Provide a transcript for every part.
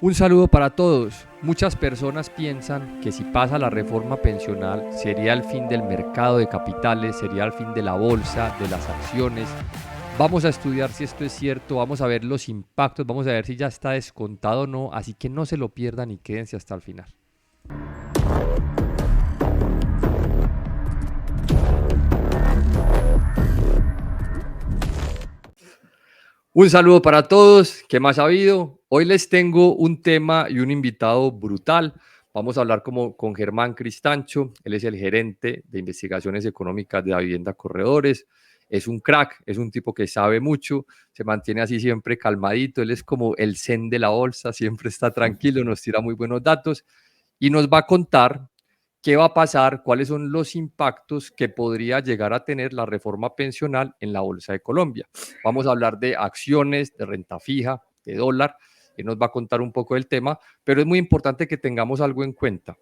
Un saludo para todos. Muchas personas piensan que si pasa la reforma pensional sería el fin del mercado de capitales, sería el fin de la bolsa, de las acciones. Vamos a estudiar si esto es cierto, vamos a ver los impactos, vamos a ver si ya está descontado o no, así que no se lo pierdan y quédense hasta el final. Un saludo para todos. ¿Qué más ha habido? Hoy les tengo un tema y un invitado brutal. Vamos a hablar con Germán Cristancho. Él es el gerente de investigaciones económicas de la Vivienda Corredores. Es un crack, es un tipo que sabe mucho, se mantiene así siempre calmadito. Él es como el zen de la bolsa, siempre está tranquilo, nos tira muy buenos datos y nos va a contar qué va a pasar, cuáles son los impactos que podría llegar a tener la reforma pensional en la Bolsa de Colombia. Vamos a hablar de acciones, de renta fija, de dólar. Él nos va a contar un poco del tema, pero es muy importante que tengamos algo en cuenta.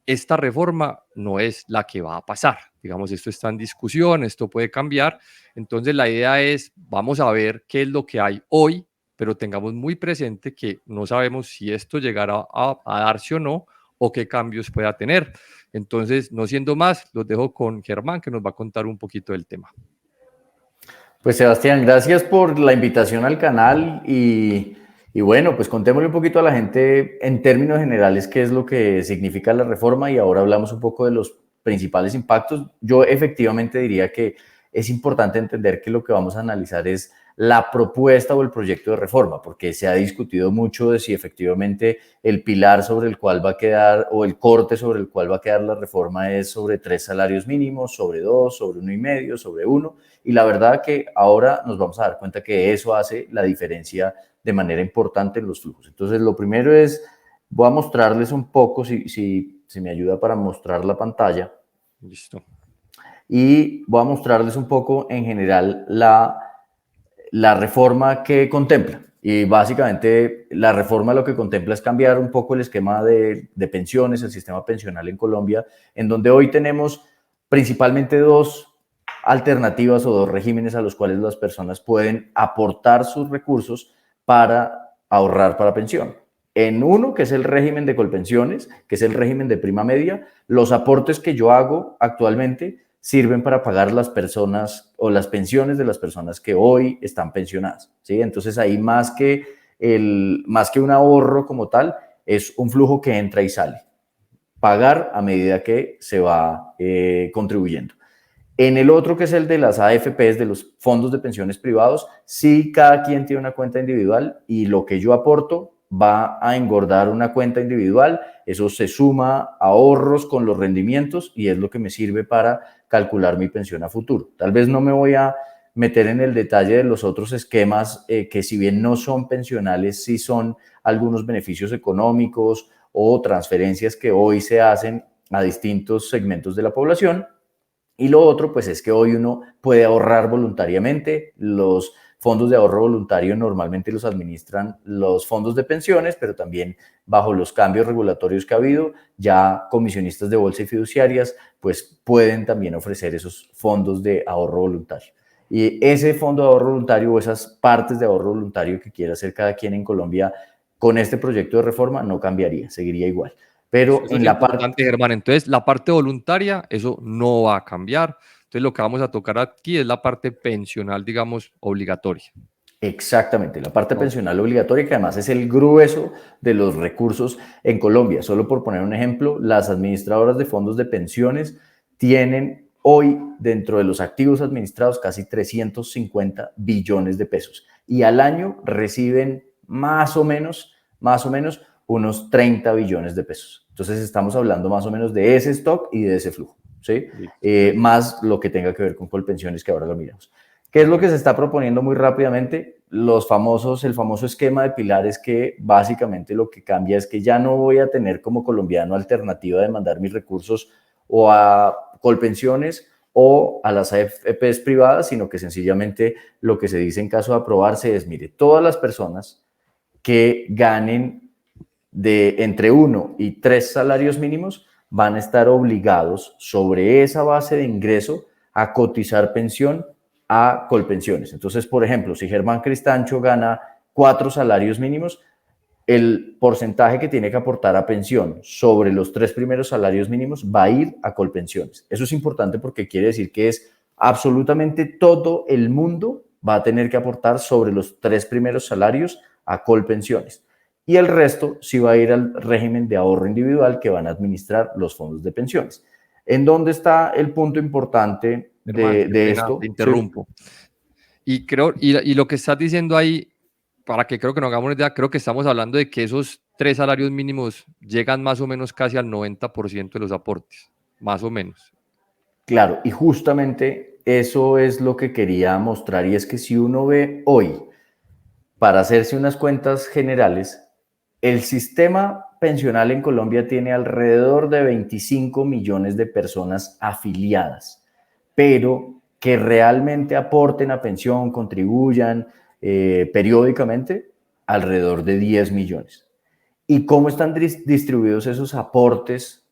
Esta reforma no es la que va a pasar. Digamos, esto está en discusión, esto puede cambiar. Entonces, la idea es, vamos a ver qué es lo que hay hoy, pero tengamos muy presente que no sabemos si esto llegará a darse o qué cambios pueda tener. Entonces, no siendo más, los dejo con Germán, que nos va a contar un poquito del tema. Pues Sebastián, gracias por la invitación al canal y bueno, pues contémosle un poquito a la gente en términos generales qué es lo que significa la reforma y ahora hablamos un poco de los principales impactos. Yo efectivamente diría que es importante entender que lo que vamos a analizar es la propuesta o el proyecto de reforma, porque se ha discutido mucho de si efectivamente el pilar sobre el cual va a quedar o el corte sobre el cual va a quedar la reforma es sobre 3 salarios mínimos, sobre 2, sobre 1,5, sobre 1. Y la verdad que ahora nos vamos a dar cuenta que eso hace la diferencia de manera importante en los flujos. Entonces, lo primero es, voy a mostrarles un poco, si me ayuda para mostrar la pantalla. Listo. Y voy a mostrarles un poco en general la reforma que contempla. Y básicamente la reforma lo que contempla es cambiar un poco el esquema de pensiones, el sistema pensional en Colombia, en donde hoy tenemos principalmente dos alternativas o dos regímenes a los cuales las personas pueden aportar sus recursos para ahorrar para pensión. En uno, que es el régimen de Colpensiones, que es el régimen de prima media, los aportes que yo hago actualmente sirven para pagar las personas o las pensiones de las personas que hoy están pensionadas, ¿sí? Entonces ahí más que un ahorro como tal, es un flujo que entra y sale. Pagar a medida que se va contribuyendo. En el otro, que es el de las AFPs, de los fondos de pensiones privados, sí, cada quien tiene una cuenta individual y lo que yo aporto va a engordar una cuenta individual. Eso se suma a ahorros con los rendimientos y es lo que me sirve para calcular mi pensión a futuro. Tal vez no me voy a meter en el detalle de los otros esquemas que, si bien no son pensionales, sí son algunos beneficios económicos o transferencias que hoy se hacen a distintos segmentos de la población. Y lo otro, pues es que hoy uno puede ahorrar voluntariamente. Los fondos de ahorro voluntario normalmente los administran los fondos de pensiones, pero también bajo los cambios regulatorios que ha habido, ya comisionistas de bolsa y fiduciarias, pues pueden también ofrecer esos fondos de ahorro voluntario. Y ese fondo de ahorro voluntario o esas partes de ahorro voluntario que quiera hacer cada quien en Colombia con este proyecto de reforma no cambiaría, seguiría igual. Pero Eso en es la parte... importante, Germán. Entonces, la parte voluntaria, eso no va a cambiar. Entonces, lo que vamos a tocar aquí es la parte pensional, digamos, obligatoria. Exactamente, la parte Ok. pensional obligatoria, que además es el grueso de los recursos en Colombia. Solo por poner un ejemplo, las administradoras de fondos de pensiones tienen hoy dentro de los activos administrados casi 350 billones de pesos y al año reciben más o menos unos 30 billones de pesos. Entonces estamos hablando más o menos de ese stock y de ese flujo, ¿sí? Más lo que tenga que ver con Colpensiones, que ahora lo miramos. ¿Qué es lo que se está proponiendo muy rápidamente? El famoso esquema de pilares, que básicamente lo que cambia es que ya no voy a tener como colombiano alternativa de mandar mis recursos o a Colpensiones o a las AFPs privadas, sino que sencillamente lo que se dice en caso de aprobarse es, mire, todas las personas que ganen de entre 1 y 3 salarios mínimos van a estar obligados sobre esa base de ingreso a cotizar pensión a Colpensiones. Entonces, por ejemplo, si Germán Cristancho gana 4 salarios mínimos, el porcentaje que tiene que aportar a pensión sobre los 3 primeros salarios mínimos va a ir a Colpensiones. Eso es importante porque quiere decir que es absolutamente todo el mundo va a tener que aportar sobre los 3 primeros salarios a Colpensiones. Y el resto sí va a ir al régimen de ahorro individual que van a administrar los fondos de pensiones. ¿En dónde está el punto importante Germán, qué de pena, esto? te interrumpo. Y creo, y lo que estás diciendo ahí, para que creo que nos hagamos una idea, creo que estamos hablando de que esos 3 salarios mínimos llegan más o menos casi al 90% de los aportes, más o menos. Claro, y justamente eso es lo que quería mostrar, y es que si uno ve hoy, para hacerse unas cuentas generales, el sistema pensional en Colombia tiene alrededor de 25 millones de personas afiliadas, pero que realmente aporten a pensión, contribuyan periódicamente, alrededor de 10 millones. ¿Y cómo están distribuidos esos aportes?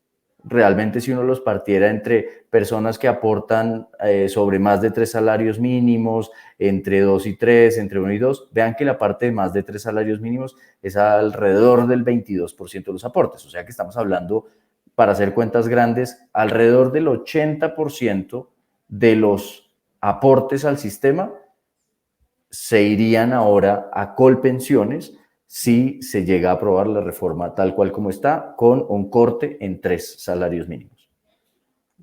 Realmente, si uno los partiera entre personas que aportan sobre más de 3 salarios mínimos, entre 2 y 3, entre 1 y 2, vean que la parte de más de 3 salarios mínimos es alrededor del 22% de los aportes. O sea que estamos hablando, para hacer cuentas grandes, alrededor del 80% de los aportes al sistema se irían ahora a Colpensiones si se llega a aprobar la reforma tal cual como está, con un corte en 3 salarios mínimos.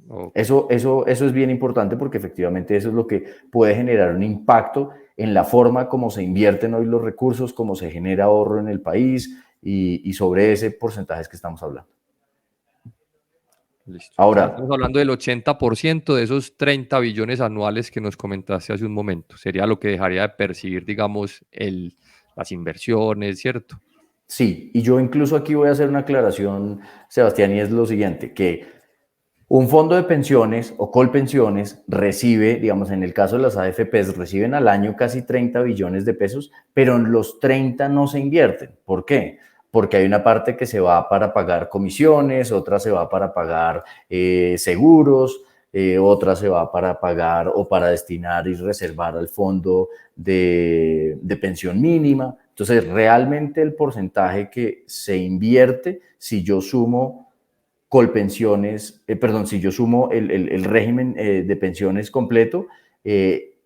Okay. Eso es bien importante porque efectivamente eso es lo que puede generar un impacto en la forma como se invierten hoy los recursos, cómo se genera ahorro en el país y sobre ese porcentaje que estamos hablando. Listo. Ahora, estamos hablando del 80% de esos 30 billones anuales que nos comentaste hace un momento. Sería lo que dejaría de percibir, digamos, las inversiones, ¿cierto? Sí, y yo incluso aquí voy a hacer una aclaración, Sebastián, y es lo siguiente, que un fondo de pensiones o Colpensiones recibe, digamos, en el caso de las AFPs, reciben al año casi 30 billones de pesos, pero en los 30 no se invierten. ¿Por qué? Porque hay una parte que se va para pagar comisiones, otra se va para pagar seguros, otra se va para pagar o para destinar y reservar al fondo de pensión mínima. Entonces, realmente el porcentaje que se invierte, si yo sumo Colpensiones, si yo sumo el régimen de pensiones completo,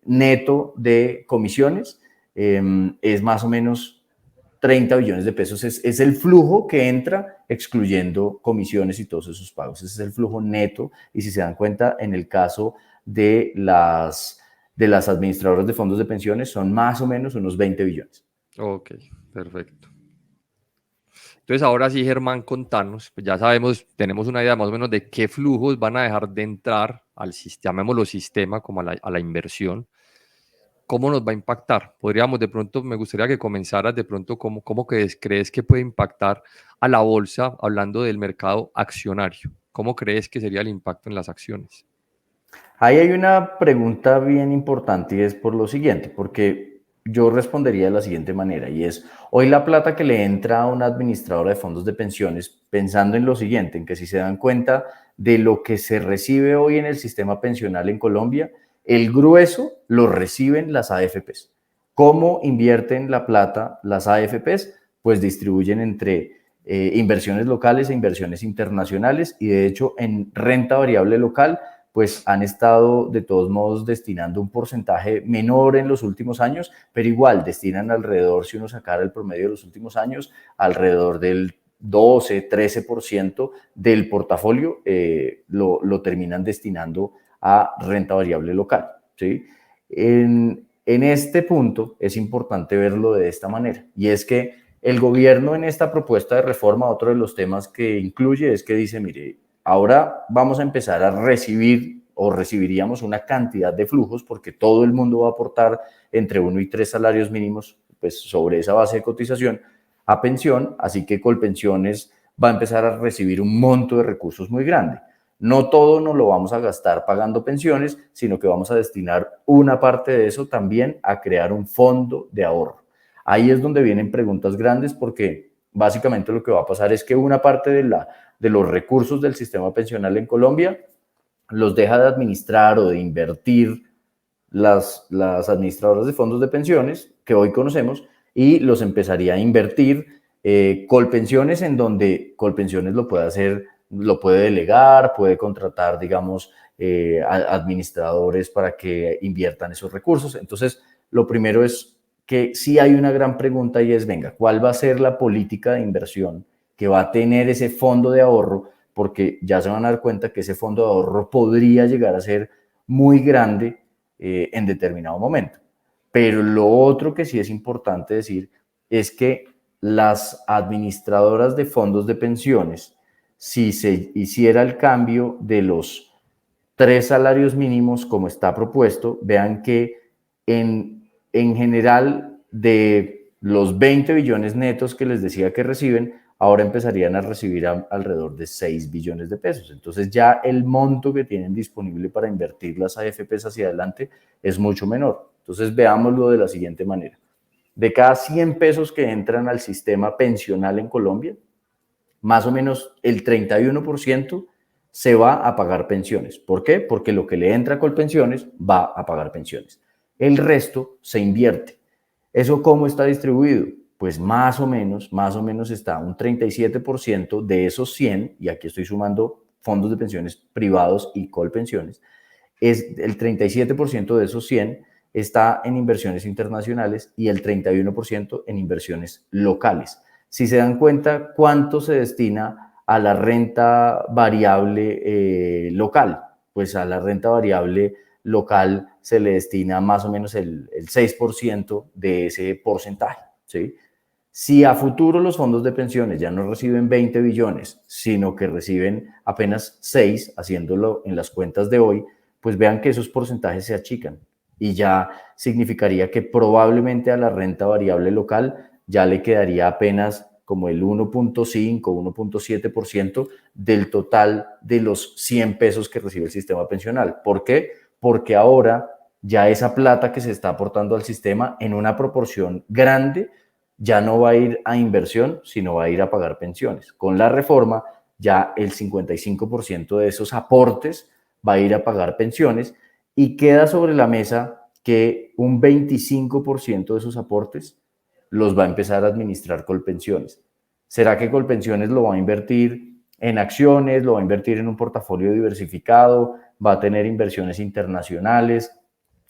neto de comisiones, es más o menos 30 billones de pesos. Es el flujo que entra excluyendo comisiones y todos esos pagos. Ese es el flujo neto. Y si se dan cuenta, en el caso de las administradoras de fondos de pensiones, son más o menos unos 20 billones. Ok, perfecto. Entonces, ahora sí, Germán, contanos, pues ya sabemos, tenemos una idea más o menos de qué flujos van a dejar de entrar al sistema, llamémoslo sistema, como a la inversión. ¿Cómo nos va a impactar? Podríamos, de pronto, me gustaría que comenzaras de pronto, ¿cómo crees que puede impactar a la bolsa, hablando del mercado accionario? ¿Cómo crees que sería el impacto en las acciones? Ahí hay una pregunta bien importante y es por lo siguiente, porque yo respondería de la siguiente manera, y es, hoy la plata que le entra a una administradora de fondos de pensiones, pensando en lo siguiente, en que si se dan cuenta de lo que se recibe hoy en el sistema pensional en Colombia, el grueso lo reciben las AFPs. ¿Cómo invierten la plata las AFPs? Pues distribuyen entre inversiones locales e inversiones internacionales, y de hecho en renta variable local pues han estado de todos modos destinando un porcentaje menor en los últimos años, pero igual destinan alrededor, si uno sacara el promedio de los últimos años, alrededor del 12, 13% del portafolio lo terminan destinando a renta variable local, ¿sí? En este punto es importante verlo de esta manera, y es que el gobierno en esta propuesta de reforma, otro de los temas que incluye es que dice, mire, ahora vamos a empezar a recibir o recibiríamos una cantidad de flujos porque todo el mundo va a aportar entre 1 y 3 salarios mínimos pues, sobre esa base de cotización a pensión, así que Colpensiones va a empezar a recibir un monto de recursos muy grande. No todo nos lo vamos a gastar pagando pensiones, sino que vamos a destinar una parte de eso también a crear un fondo de ahorro. Ahí es donde vienen preguntas grandes porque básicamente lo que va a pasar es que una parte de los recursos del sistema pensional en Colombia los deja de administrar o de invertir las administradoras de fondos de pensiones que hoy conocemos y los empezaría a invertir Colpensiones, en donde Colpensiones lo puede hacer, lo puede delegar, puede contratar, digamos, administradores para que inviertan esos recursos. Entonces, lo primero es que sí hay una gran pregunta y es, venga, ¿cuál va a ser la política de inversión que va a tener ese fondo de ahorro? Porque ya se van a dar cuenta que ese fondo de ahorro podría llegar a ser muy grande en determinado momento. Pero lo otro que sí es importante decir es que las administradoras de fondos de pensiones, si se hiciera el cambio de los 3 salarios mínimos como está propuesto, vean que en general de los 20 billones netos que les decía que reciben, ahora empezarían a recibir alrededor de 6 billones de pesos. Entonces ya el monto que tienen disponible para invertir las AFPs hacia adelante es mucho menor. Entonces veámoslo de la siguiente manera. De cada 100 pesos que entran al sistema pensional en Colombia, más o menos el 31% se va a pagar pensiones. ¿Por qué? Porque lo que le entra a Colpensiones va a pagar pensiones. El resto se invierte. ¿Eso cómo está distribuido? Pues más o menos está un 37% de esos 100, y aquí estoy sumando fondos de pensiones privados y Colpensiones, es el 37% de esos 100 está en inversiones internacionales y el 31% en inversiones locales. Si se dan cuenta, ¿cuánto se destina a la renta variable local? Pues a la renta variable local se le destina más o menos el 6% de ese porcentaje, ¿sí? Si a futuro los fondos de pensiones ya no reciben 20 billones, sino que reciben apenas 6, haciéndolo en las cuentas de hoy, pues vean que esos porcentajes se achican y ya significaría que probablemente a la renta variable local ya le quedaría apenas como el 1.5, 1.7% del total de los 100 pesos que recibe el sistema pensional. ¿Por qué? Porque ahora ya esa plata que se está aportando al sistema en una proporción grande ya no va a ir a inversión, sino va a ir a pagar pensiones. Con la reforma, ya el 55% de esos aportes va a ir a pagar pensiones y queda sobre la mesa que un 25% de esos aportes los va a empezar a administrar Colpensiones. ¿Será que Colpensiones lo va a invertir en acciones, lo va a invertir en un portafolio diversificado, va a tener inversiones internacionales,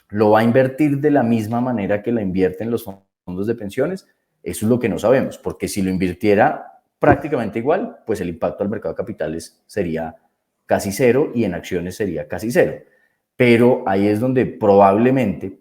lo va a invertir de la misma manera que la invierten los fondos de pensiones? Eso es lo que no sabemos, porque si lo invirtiera prácticamente igual, pues el impacto al mercado de capitales sería casi cero y en acciones sería casi cero. Pero ahí es donde probablemente,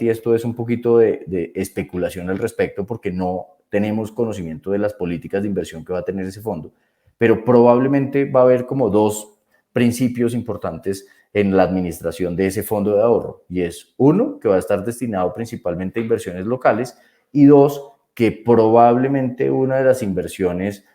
y esto es un poquito de especulación al respecto porque no tenemos conocimiento de las políticas de inversión que va a tener ese fondo, pero probablemente va a haber como dos principios importantes en la administración de ese fondo de ahorro, y es uno, que va a estar destinado principalmente a inversiones locales, y dos, que probablemente una de las inversiones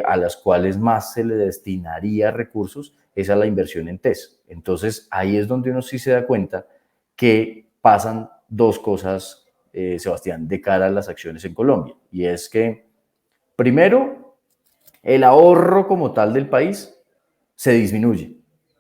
a las cuales más se le destinaría recursos es a la inversión en TES. Entonces, ahí es donde uno sí se da cuenta que pasan dos cosas, Sebastián, de cara a las acciones en Colombia. Y es que, primero, el ahorro como tal del país se disminuye.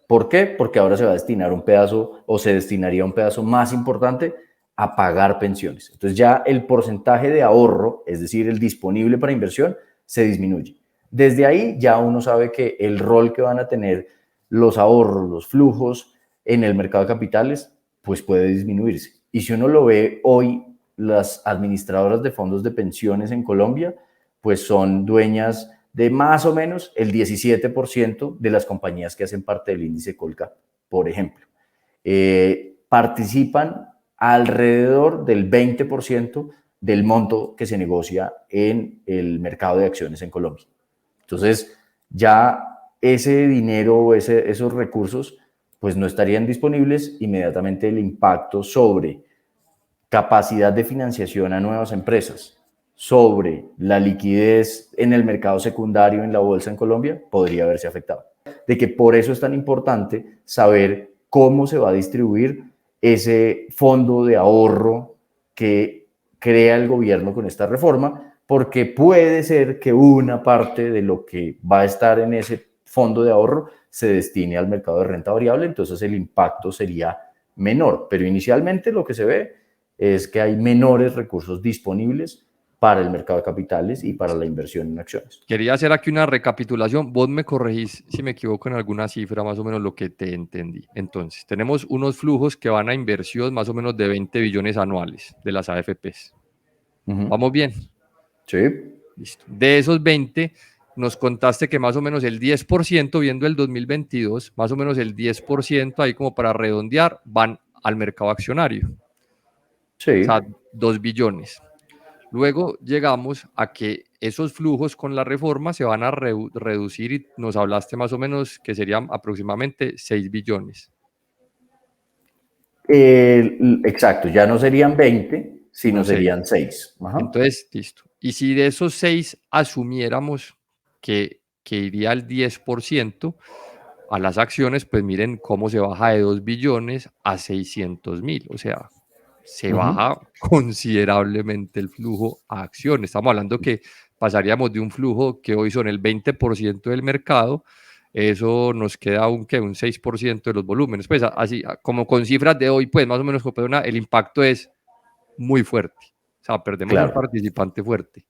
¿Por qué? Porque ahora se va a destinar un pedazo, o se destinaría un pedazo más importante a pagar pensiones. Entonces ya el porcentaje de ahorro, es decir, el disponible para inversión, se disminuye. Desde ahí ya uno sabe que el rol que van a tener los ahorros, los flujos en el mercado de capitales, pues puede disminuirse. Y si uno lo ve hoy, las administradoras de fondos de pensiones en Colombia, pues son dueñas de más o menos el 17% de las compañías que hacen parte del índice Colcap, por ejemplo. Participan alrededor del 20% del monto que se negocia en el mercado de acciones en Colombia. Entonces, ya ese dinero o esos recursos pues no estarían disponibles. Inmediatamente el impacto sobre capacidad de financiación a nuevas empresas, sobre la liquidez en el mercado secundario, en la bolsa en Colombia, podría verse afectado. De que por eso es tan importante saber cómo se va a distribuir ese fondo de ahorro que crea el gobierno con esta reforma, porque puede ser que una parte de lo que va a estar en ese fondo de ahorro se destine al mercado de renta variable, entonces el impacto sería menor. Pero inicialmente lo que se ve es que hay menores recursos disponibles para el mercado de capitales y para la inversión en acciones. Quería hacer aquí una recapitulación. Vos me corregís si me equivoco en alguna cifra, más o menos lo que te entendí. Entonces, tenemos unos flujos que van a inversión más o menos de 20 billones anuales de las AFPs. ¿Vamos bien? Sí. Listo. De esos 20, nos contaste que más o menos el 10%, viendo el 2022, más o menos el 10%, ahí como para redondear, van al mercado accionario. Sí. O sea, 2 billones. Luego llegamos a que esos flujos con la reforma se van a reducir y nos hablaste más o menos que serían aproximadamente 6 billones. Exacto, ya no serían 20, sino No sé. serían 6. Ajá. Entonces, listo. Y si de esos 6 asumiéramos que iría al 10% a las acciones, pues miren cómo se baja de 2 billones a 600.000. O sea, se baja considerablemente el flujo a acciones. Estamos hablando que pasaríamos de un flujo que hoy son el 20% del mercado, eso nos queda un 6% de los volúmenes. Pues así, como con cifras de hoy, pues más o menos, el impacto es muy fuerte. O sea, perdemos un Claro, participante fuerte.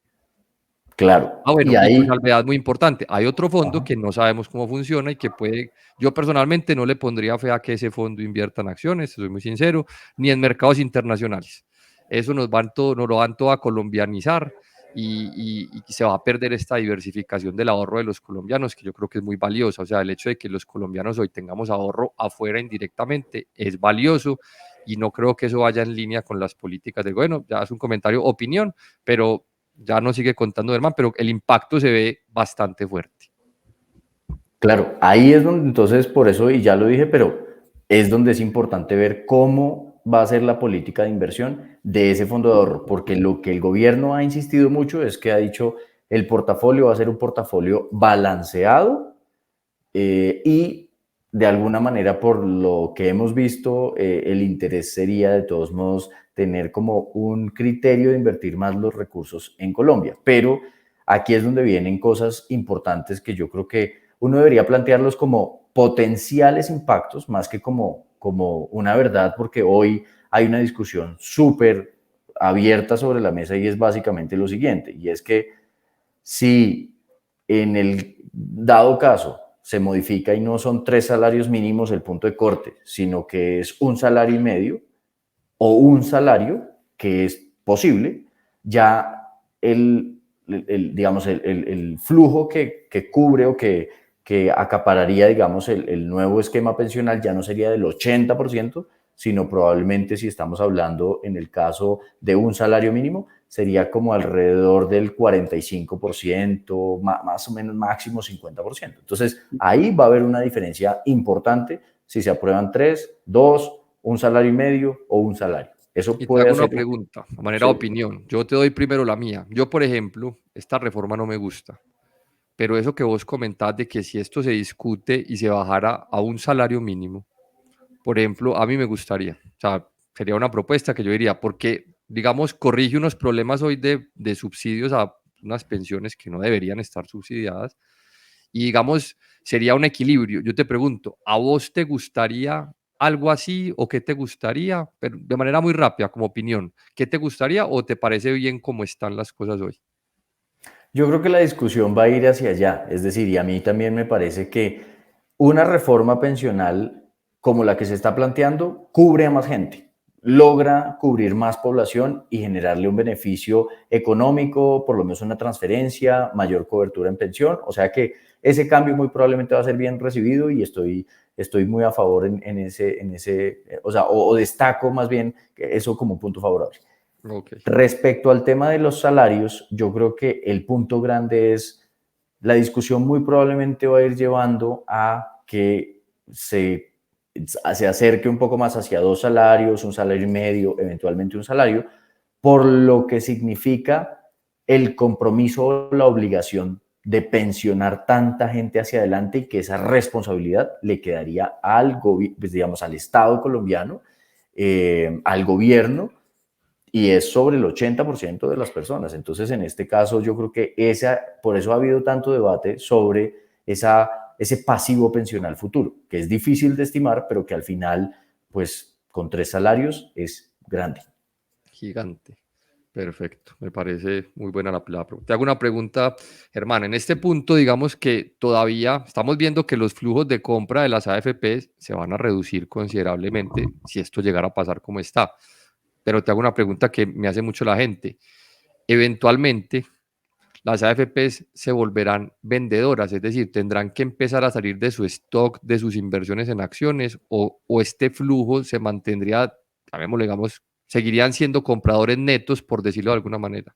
claro. Ah, Y bueno, y tu ahí, salvedad muy importante. Hay otro fondo ajá, que no sabemos cómo funciona y que puede, yo personalmente no le pondría fe a que ese fondo invierta en acciones, soy muy sincero, ni en mercados internacionales. Eso nos lo van todo a colombianizar y se va a perder esta diversificación del ahorro de los colombianos, que yo creo que es muy valiosa. O sea, el hecho de que los colombianos hoy tengamos ahorro afuera indirectamente es valioso y no creo que eso vaya en línea con las políticas del gobierno. Ya es un comentario, opinión, pero ya no sigue contando Germán, pero el impacto se ve bastante fuerte. claro, ahí es donde entonces, por eso, y ya lo dije, pero es donde es importante ver cómo va a ser la política de inversión de ese fondo de ahorro, porque lo que el gobierno ha insistido mucho es que ha dicho el portafolio va a ser un portafolio balanceado y de alguna manera, por lo que hemos visto, el interés sería de todos modos tener como un criterio de invertir más los recursos en Colombia. Pero aquí es donde vienen cosas importantes que yo creo que uno debería plantearlos como potenciales impactos más que como una verdad, porque hoy hay una discusión súper abierta sobre la mesa y es básicamente lo siguiente, y es que si en el dado caso se modifica y no son 3 salarios mínimos el punto de corte, sino que es un salario y medio o un salario, que es posible, ya digamos, el flujo que cubre o que acapararía, digamos, el nuevo esquema pensional ya no sería del 80%, sino probablemente, si estamos hablando en el caso de un salario mínimo, sería como alrededor del 45%, más o menos máximo 50%. Entonces, ahí va a haber una diferencia importante si se aprueban 3, 2, un salario y medio o un salario. Eso Y te puede hago una hacer. pregunta, a manera de Sí. opinión. Yo te doy primero la mía. Yo, por ejemplo, esta reforma no me gusta, pero eso que vos comentás de que si esto se discute y se bajara a un salario mínimo, por ejemplo, a mí me gustaría. O sea, sería una propuesta que yo diría, porque, digamos, corrige unos problemas hoy de subsidios a unas pensiones que no deberían estar subsidiadas y, digamos, sería un equilibrio. Yo te pregunto, ¿a vos te gustaría algo así o qué te gustaría? Pero de manera muy rápida, como opinión, ¿qué te gustaría o te parece bien cómo están las cosas hoy? Yo creo que la discusión va a ir hacia allá. Es decir, y a mí también me parece que una reforma pensional como la que se está planteando cubre a más gente, logra cubrir más población y generarle un beneficio económico, por lo menos una transferencia, mayor cobertura en pensión. O sea que ese cambio muy probablemente va a ser bien recibido y estoy muy a favor o sea, o destaco más bien eso como un punto favorable. Ok. Respecto al tema de los salarios, yo creo que el punto grande es la discusión muy probablemente va a ir llevando a que se acerque un poco más hacia 2 salarios, un salario y medio, eventualmente un salario, por lo que significa el compromiso o la obligación de pensionar tanta gente hacia adelante y que esa responsabilidad le quedaría pues, digamos, al Estado colombiano, al gobierno, y es sobre el 80% de las personas. Entonces, en este caso, yo creo que por eso ha habido tanto debate sobre ese pasivo pensional futuro, que es difícil de estimar, pero que al final, pues con 3 salarios es grande. Gigante. Perfecto, me parece muy buena la pregunta. Te hago una pregunta, Germán. En este punto, digamos que todavía estamos viendo que los flujos de compra de las AFPs se van a reducir considerablemente si esto llegara a pasar como está. Pero te hago una pregunta que me hace mucho la gente. Eventualmente, las AFPs se volverán vendedoras, es decir, tendrán que empezar a salir de su stock, de sus inversiones en acciones, o este flujo se mantendría, llamémoslo, digamos, seguirían siendo compradores netos, por decirlo de alguna manera.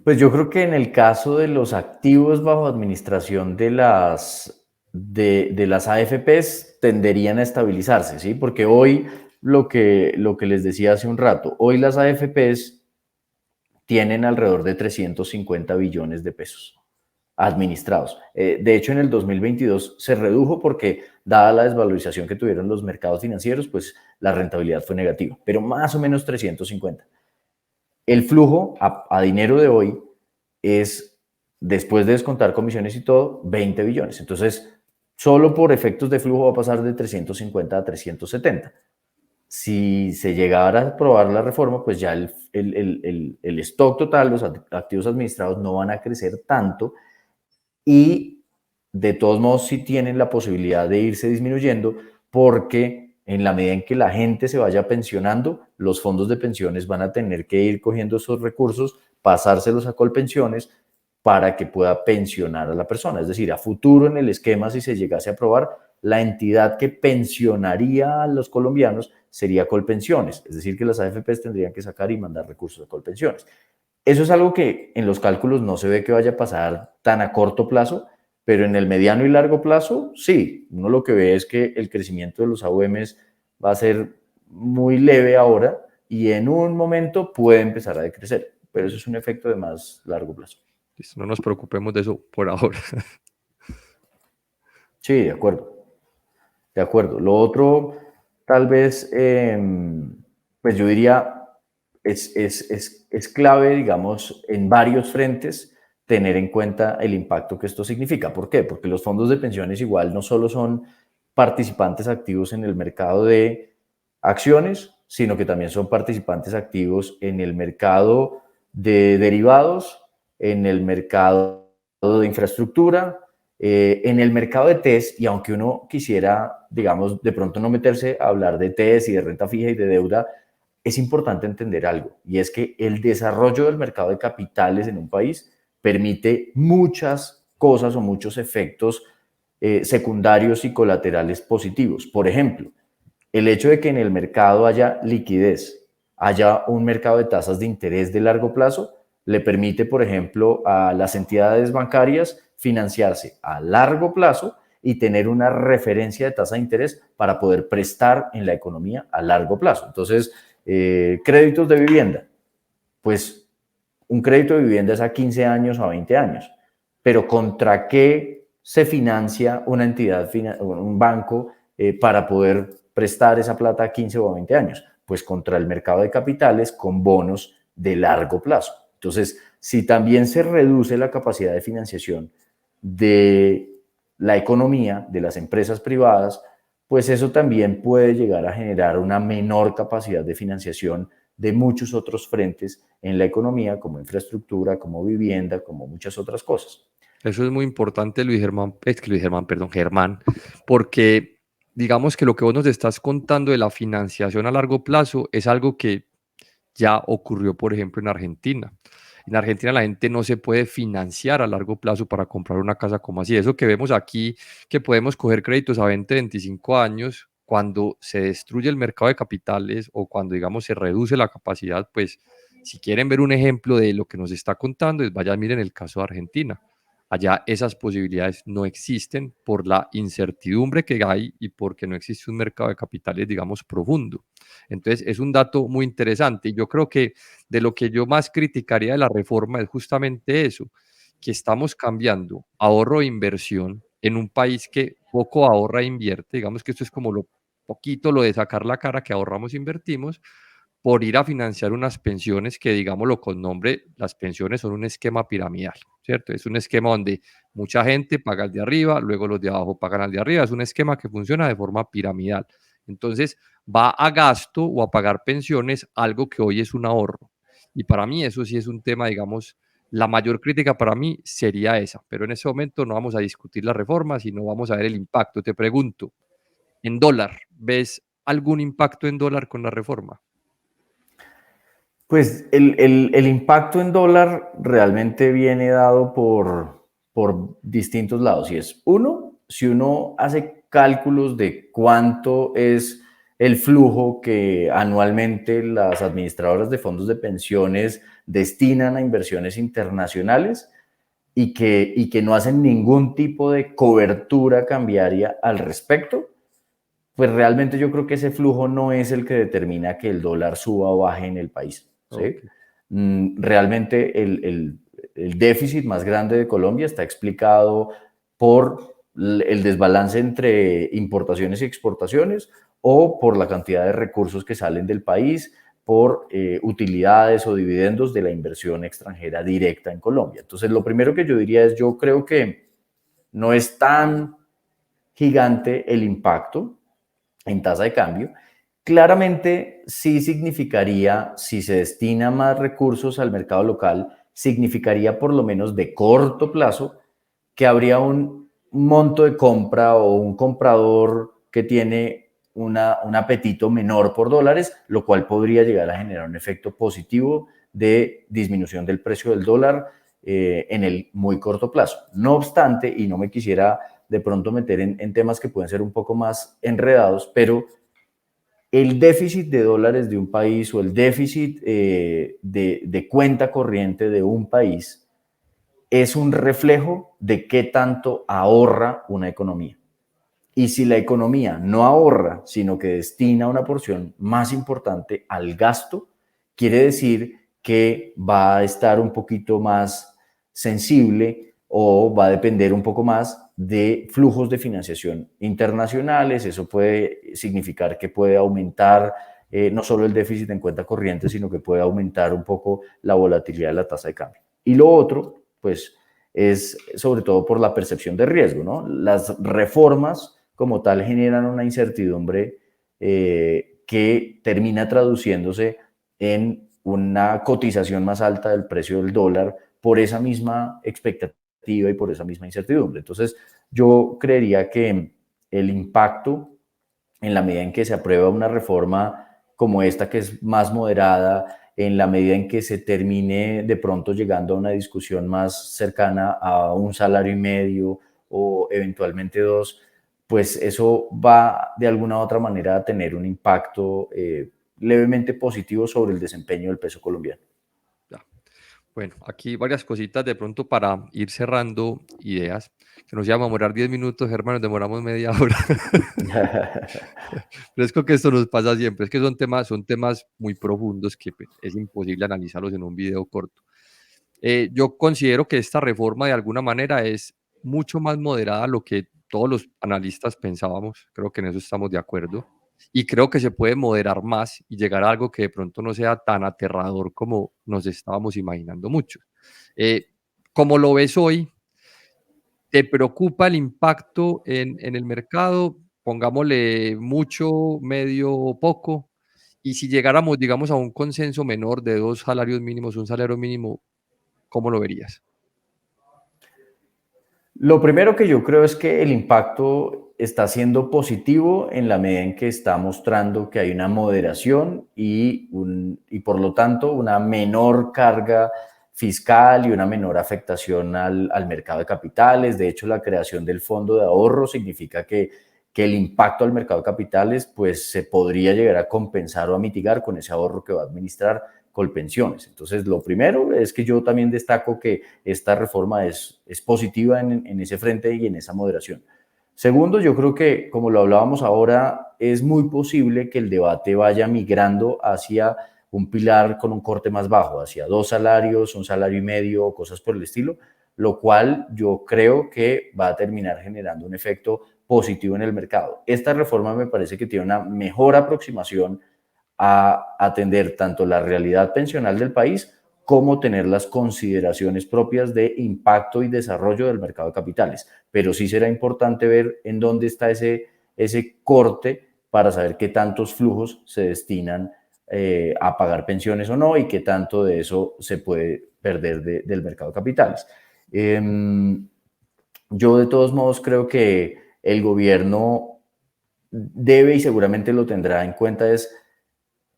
Pues yo creo que en el caso de los activos bajo administración de las AFPs tenderían a estabilizarse, ¿sí? Porque hoy lo que les decía hace un rato, hoy las AFPs tienen alrededor de 350 billones de pesos administrados. De hecho, en el 2022 se redujo porque, dada la desvalorización que tuvieron los mercados financieros, pues la rentabilidad fue negativa, pero más o menos 350. El flujo a dinero de hoy es, después de descontar comisiones y todo, 20 billones. Entonces, solo por efectos de flujo va a pasar de 350 a 370. Si se llegara a aprobar la reforma, pues ya el stock total, los activos administrados no van a crecer tanto y de todos modos sí tienen la posibilidad de irse disminuyendo porque en la medida en que la gente se vaya pensionando, los fondos de pensiones van a tener que ir cogiendo esos recursos, pasárselos a Colpensiones para que pueda pensionar a la persona. Es decir, a futuro en el esquema, si se llegase a aprobar, la entidad que pensionaría a los colombianos sería Colpensiones. Es decir, que las AFPs tendrían que sacar y mandar recursos a Colpensiones. Eso es algo que en los cálculos no se ve que vaya a pasar tan a corto plazo, pero en el mediano y largo plazo, sí. Uno lo que ve es que el crecimiento de los AUMs va a ser muy leve ahora y en un momento puede empezar a decrecer, pero eso es un efecto de más largo plazo. No nos preocupemos de eso por ahora. Sí, de acuerdo. De acuerdo. Lo otro, tal vez, pues yo diría, es clave, digamos, en varios frentes tener en cuenta el impacto que esto significa. ¿Por qué? Porque los fondos de pensiones igual no solo son participantes activos en el mercado de acciones, sino que también son participantes activos en el mercado de derivados, en el mercado de infraestructura, en el mercado de TES, y aunque uno quisiera, digamos, de pronto no meterse a hablar de TES y de renta fija y de deuda, es importante entender algo, y es que el desarrollo del mercado de capitales en un país permite muchas cosas o muchos efectos secundarios y colaterales positivos. Por ejemplo, el hecho de que en el mercado haya liquidez, haya un mercado de tasas de interés de largo plazo, le permite, por ejemplo, a las entidades bancarias financiarse a largo plazo y tener una referencia de tasa de interés para poder prestar en la economía a largo plazo. Entonces, créditos de vivienda, pues un crédito de vivienda es a 15 años o a 20 años, pero ¿contra qué se financia una entidad, un banco, para poder prestar esa plata a 15 o a 20 años? Pues contra el mercado de capitales con bonos de largo plazo. Entonces, si también se reduce la capacidad de financiación de la economía, de las empresas privadas, pues eso también puede llegar a generar una menor capacidad de financiación de muchos otros frentes en la economía, como infraestructura, como vivienda, como muchas otras cosas. Eso es muy importante, Germán, porque digamos que lo que vos nos estás contando de la financiación a largo plazo es algo que ya ocurrió, por ejemplo, en Argentina. En Argentina la gente no se puede financiar a largo plazo para comprar una casa como así. Eso que vemos aquí, que podemos coger créditos a 20, 25 años, cuando se destruye el mercado de capitales o cuando, digamos, se reduce la capacidad, pues si quieren ver un ejemplo de lo que nos está contando, vayan, miren el caso de Argentina. Allá esas posibilidades no existen por la incertidumbre que hay y porque no existe un mercado de capitales, digamos, profundo. Entonces, es un dato muy interesante y yo creo que de lo que yo más criticaría de la reforma es justamente eso, que estamos cambiando ahorro e inversión en un país que poco ahorra e invierte, digamos que esto es como lo poquito lo de sacar la cara que ahorramos e invertimos, por ir a financiar unas pensiones que, digámoslo con nombre, las pensiones son un esquema piramidal, ¿cierto? Es un esquema donde mucha gente paga al de arriba, luego los de abajo pagan al de arriba, es un esquema que funciona de forma piramidal. Entonces va a gasto o a pagar pensiones, algo que hoy es un ahorro. Y para mí eso sí es un tema, digamos, la mayor crítica para mí sería esa, pero en ese momento no vamos a discutir la reforma, sino vamos a ver el impacto. Te pregunto, en dólar, ¿ves algún impacto en dólar con la reforma? Pues el impacto en dólar realmente viene dado por distintos lados. Y es uno, si uno hace cálculos de cuánto es el flujo que anualmente las administradoras de fondos de pensiones destinan a inversiones internacionales y que no hacen ningún tipo de cobertura cambiaria al respecto, pues realmente yo creo que ese flujo no es el que determina que el dólar suba o baje en el país. ¿Sí? Ok. Realmente el déficit más grande de Colombia está explicado por el desbalance entre importaciones y exportaciones o por la cantidad de recursos que salen del país, por utilidades o dividendos de la inversión extranjera directa en Colombia. Entonces, lo primero que yo diría es, yo creo que no es tan gigante el impacto en tasa de cambio. Claramente sí significaría, si se destina más recursos al mercado local, significaría por lo menos de corto plazo que habría un monto de compra o un comprador que tiene un apetito menor por dólares, lo cual podría llegar a generar un efecto positivo de disminución del precio del dólar en el muy corto plazo. No obstante, y no me quisiera de pronto meter en temas que pueden ser un poco más enredados, pero el déficit de dólares de un país o el déficit de cuenta corriente de un país es un reflejo de qué tanto ahorra una economía. Y si la economía no ahorra, sino que destina una porción más importante al gasto, quiere decir que va a estar un poquito más sensible o va a depender un poco más de flujos de financiación internacionales. Eso puede significar que puede aumentar no solo el déficit en cuenta corriente, sino que puede aumentar un poco la volatilidad de la tasa de cambio. Y lo otro, pues, es sobre todo por la percepción de riesgo, ¿no? Las reformas como tal generan una incertidumbre que termina traduciéndose en una cotización más alta del precio del dólar por esa misma expectativa y por esa misma incertidumbre. Entonces, yo creería que el impacto en la medida en que se aprueba una reforma como esta, que es más moderada, en la medida en que se termine de pronto llegando a una discusión más cercana a un salario y medio o eventualmente dos, pues eso va de alguna u otra manera a tener un impacto levemente positivo sobre el desempeño del peso colombiano. Ya. Bueno, aquí varias cositas de pronto para ir cerrando ideas, que nos íbamos a demorar 10 minutos, Germán, nos demoramos media hora. Pero es que esto nos pasa siempre, es que son temas muy profundos que pues, es imposible analizarlos en un video corto. Yo considero que esta reforma de alguna manera es mucho más moderada a lo que todos los analistas pensábamos, creo que en eso estamos de acuerdo, y creo que se puede moderar más y llegar a algo que de pronto no sea tan aterrador como nos estábamos imaginando mucho. Eh, ¿Cómo lo ves hoy? ¿Te preocupa el impacto en el mercado? Pongámosle mucho, medio o poco. Y si llegáramos, digamos, a un consenso menor de 2 salarios mínimos, un salario mínimo, ¿cómo lo verías? Lo primero que yo creo es que el impacto está siendo positivo en la medida en que está mostrando que hay una moderación y por lo tanto una menor carga fiscal y una menor afectación al mercado de capitales. De hecho, la creación del fondo de ahorro significa que el impacto al mercado de capitales pues se podría llegar a compensar o a mitigar con ese ahorro que va a administrar Colpensiones. Entonces, lo primero es que yo también destaco que esta reforma es positiva en ese frente y en esa moderación. Segundo, yo creo que, como lo hablábamos ahora, es muy posible que el debate vaya migrando hacia un pilar con un corte más bajo, hacia 2 salarios, un salario y medio, o cosas por el estilo, lo cual yo creo que va a terminar generando un efecto positivo en el mercado. Esta reforma me parece que tiene una mejor aproximación a atender tanto la realidad pensional del país como tener las consideraciones propias de impacto y desarrollo del mercado de capitales. Pero sí será importante ver en dónde está ese corte para saber qué tantos flujos se destinan a pagar pensiones o no y qué tanto de eso se puede perder del mercado de capitales. Yo de todos modos creo que el gobierno debe y seguramente lo tendrá en cuenta es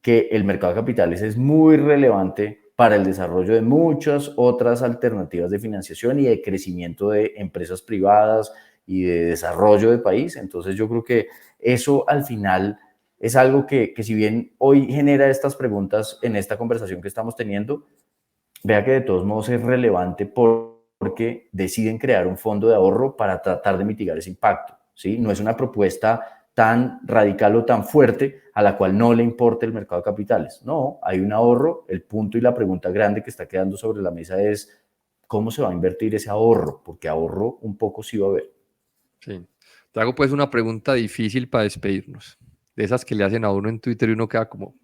que el mercado de capitales es muy relevante para el desarrollo de muchas otras alternativas de financiación y de crecimiento de empresas privadas y de desarrollo de país. Entonces yo creo que eso al final es algo que si bien hoy genera estas preguntas en esta conversación que estamos teniendo, vea que de todos modos es relevante porque deciden crear un fondo de ahorro para tratar de mitigar ese impacto, ¿sí? No es una propuesta tan radical o tan fuerte a la cual no le importa el mercado de capitales. No, hay un ahorro. El punto y la pregunta grande que está quedando sobre la mesa es cómo se va a invertir ese ahorro, porque ahorro un poco sí va a haber. Sí. Te hago pues una pregunta difícil para despedirnos. De esas que le hacen a uno en Twitter y uno queda como,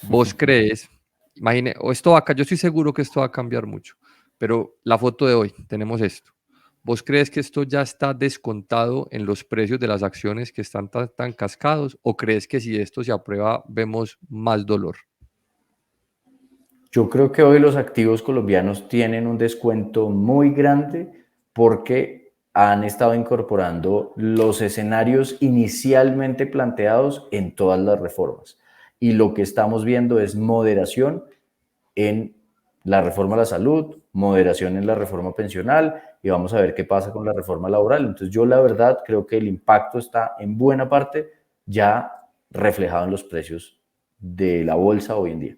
¿vos crees? Imagine, o esto va yo estoy seguro que esto va a cambiar mucho, pero la foto de hoy, tenemos esto. ¿Vos crees que esto ya está descontado en los precios de las acciones que están tan cascados? ¿O crees que si esto se aprueba vemos más dolor? Yo creo que hoy los activos colombianos tienen un descuento muy grande porque han estado incorporando los escenarios inicialmente planteados en todas las reformas. Y lo que estamos viendo es moderación en la reforma a la salud, moderación en la reforma pensional y vamos a ver qué pasa con la reforma laboral. Entonces yo la verdad creo que el impacto está en buena parte ya reflejado en los precios de la bolsa hoy en día.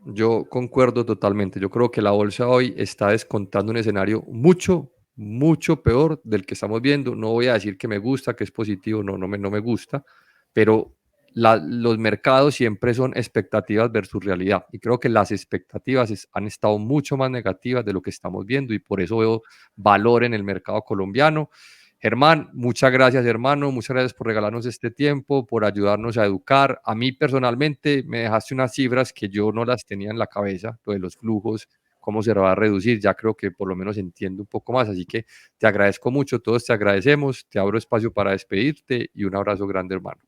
Yo concuerdo totalmente. Yo creo que la bolsa hoy está descontando un escenario mucho, mucho peor del que estamos viendo. No voy a decir que me gusta, que es positivo, no me gusta, pero los mercados siempre son expectativas versus realidad. Y creo que las expectativas han estado mucho más negativas de lo que estamos viendo y por eso veo valor en el mercado colombiano. Germán, muchas gracias, hermano. Muchas gracias por regalarnos este tiempo, por ayudarnos a educar. A mí personalmente me dejaste unas cifras que yo no las tenía en la cabeza, lo de los flujos, cómo se va a reducir. Ya creo que por lo menos entiendo un poco más. Así que te agradezco mucho, todos te agradecemos. Te abro espacio para despedirte y un abrazo grande, hermano.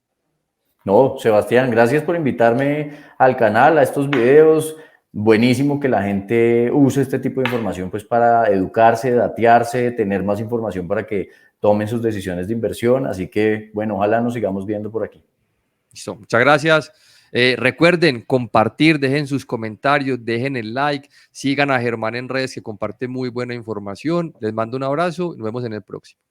No, Sebastián, gracias por invitarme al canal, a estos videos. Buenísimo que la gente use este tipo de información pues para educarse, datearse, tener más información para que tomen sus decisiones de inversión. Así que, bueno, ojalá nos sigamos viendo por aquí. Listo, muchas gracias. Recuerden compartir, dejen sus comentarios, dejen el like, sigan a Germán en redes que comparte muy buena información. Les mando un abrazo y nos vemos en el próximo.